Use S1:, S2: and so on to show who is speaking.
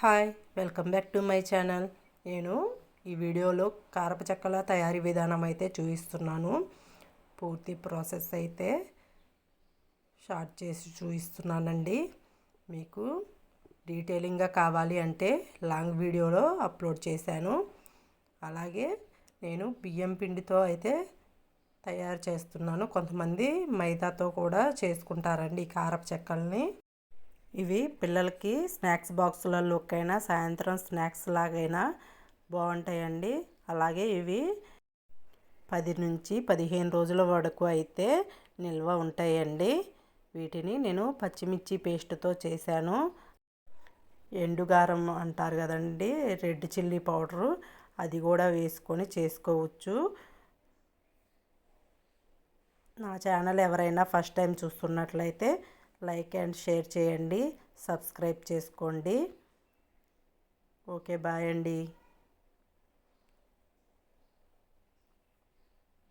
S1: Hi, welcome back to my channel. నేను ఈ వీడియోలో కారపు చెక్కల తయారీ విధానం అయితే చూపిస్తున్నాను. పూర్తి ప్రాసెస్ అయితే షార్ట్ చేసి చూపిస్తున్నానండి. మీకు డీటెయిలింగ్గా కావాలి అంటే లాంగ్ వీడియోలో అప్లోడ్ చేశాను. అలాగే నేను బియ్యం పిండితో అయితే తయారు చేస్తున్నాను. కొంతమంది మైదాతో కూడా చేసుకుంటారండి ఈ కారపు చెక్కల్ని. ఇవి పిల్లలకి స్నాక్స్ బాక్సులలోకైనా సాయంత్రం స్నాక్స్ లాగైనా బాగుంటాయండి. అలాగే ఇవి 10 నుంచి 15 రోజుల వరకు అయితే నిల్వ ఉంటాయండి. వీటిని నేను పచ్చిమిర్చి పేస్ట్తో చేశాను. ఎండుగారం అంటారు కదండి, రెడ్ చిల్లీ పౌడరు, అది కూడా వేసుకొని చేసుకోవచ్చు. నా ఛానల్ ఎవరైనా ఫస్ట్ టైం చూస్తున్నట్లయితే లైక్ అండ్ షేర్ చేయండి, సబ్స్క్రైబ్ చేసుకోండి. ఓకే, బాయ్ అండి.